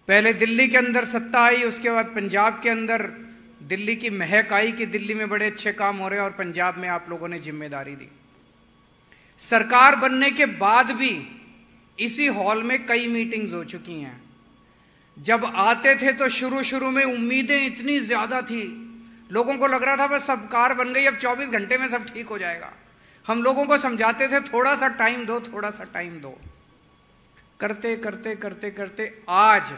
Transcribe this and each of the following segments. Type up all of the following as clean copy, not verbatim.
पहले दिल्ली के अंदर सत्ता आई, उसके बाद पंजाब के अंदर दिल्ली की महक आई कि दिल्ली में बड़े अच्छे काम हो रहे हैं और पंजाब में आप लोगों ने जिम्मेदारी दी। सरकार बनने के बाद भी इसी हॉल में कई मीटिंग्स हो चुकी हैं। जब आते थे तो शुरू शुरू में उम्मीदें इतनी ज्यादा थी, लोगों को लग रहा था बस सरकार बन गई, अब 24 घंटे में सब ठीक हो जाएगा। हम लोगों को समझाते थे थोड़ा सा टाइम दो, थोड़ा सा टाइम दो। करते करते करते करते आज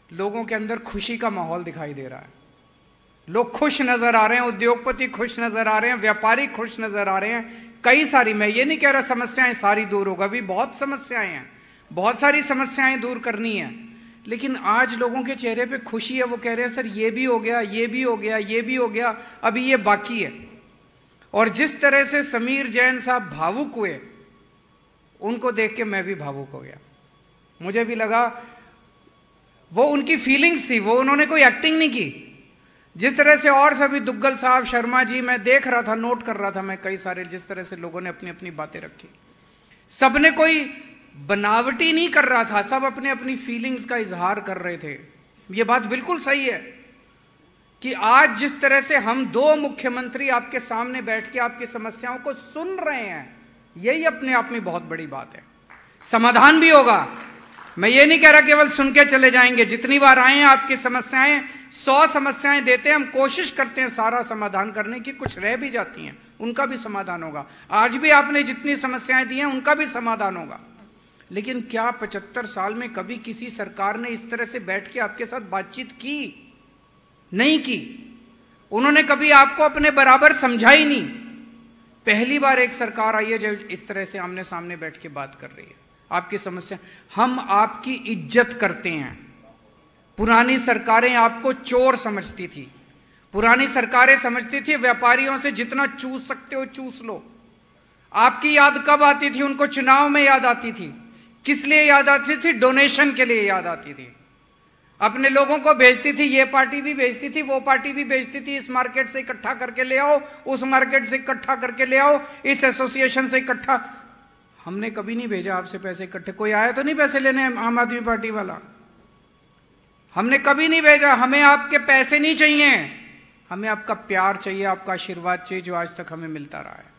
लोगों के अंदर खुशी का माहौल दिखाई दे रहा है। लोग खुश नजर आ रहे हैं, उद्योगपति खुश नजर आ रहे हैं, व्यापारी खुश नजर आ रहे हैं। कई सारी, मैं ये नहीं कह रहा समस्याएं सारी दूर होगा, अभी बहुत समस्याएं हैं, बहुत सारी समस्याएं दूर करनी है, लेकिन आज लोगों के चेहरे पे खुशी है। वो कह रहे हैं सर ये भी हो गया, ये भी हो गया, ये भी हो गया, अभी ये बाकी है। और जिस तरह से समीर जैन साहब भावुक हुए, उनको देख के मैं भी भावुक हो गया। मुझे भी लगा वो उनकी फीलिंग्स थी, वो उन्होंने कोई एक्टिंग नहीं की। जिस तरह से और सभी दुग्गल साहब, शर्मा जी, मैं देख रहा था, नोट कर रहा था मैं कई सारे, जिस तरह से लोगों ने अपनी अपनी बातें रखी, सबने कोई बनावटी नहीं कर रहा था, सब अपने अपनी फीलिंग्स का इजहार कर रहे थे। ये बात बिल्कुल सही है कि आज जिस तरह से हम दो मुख्यमंत्री आपके सामने बैठ के आपकी समस्याओं को सुन रहे हैं, यही अपने आप में बहुत बड़ी बात है। समाधान भी होगा, मैं ये नहीं कह रहा केवल सुन के चले जाएंगे। जितनी बार आए हैं आपकी समस्याएं, 100 समस्याएं देते हैं, हम कोशिश करते हैं सारा समाधान करने की, कुछ रह भी जाती हैं उनका भी समाधान होगा। आज भी आपने जितनी समस्याएं दी हैं उनका भी समाधान होगा। लेकिन क्या 75 साल में कभी किसी सरकार ने इस तरह से बैठ के आपके साथ बातचीत की? नहीं की। उन्होंने कभी आपको अपने बराबर समझा ही नहीं। पहली बार एक सरकार आई है जो इस तरह से आमने सामने बैठ के बात कर रही है आपकी समस्या। हम आपकी इज्जत करते हैं। पुरानी सरकारें आपको चोर समझती थी, पुरानी सरकारें समझती थी व्यापारियों से जितना चूस सकते हो चूस लो। आपकी याद कब आती थी? उनको चुनाव में याद आती थी। किस लिए याद आती थी? डोनेशन के लिए याद आती थी। अपने लोगों को भेजती थी, ये पार्टी भी भेजती थी, वो पार्टी भी भेजती थी, इस मार्केट से इकट्ठा करके ले आओ, उस मार्केट से इकट्ठा करके ले आओ, इस एसोसिएशन से इकट्ठा। हमने कभी नहीं भेजा आपसे पैसे इकट्ठे। कोई आया तो नहीं पैसे लेने आम आदमी पार्टी वाला? हमने कभी नहीं भेजा। हमें आपके पैसे नहीं चाहिए, हमें आपका प्यार चाहिए, आपका आशीर्वाद चाहिए, जो आज तक हमें मिलता रहा है।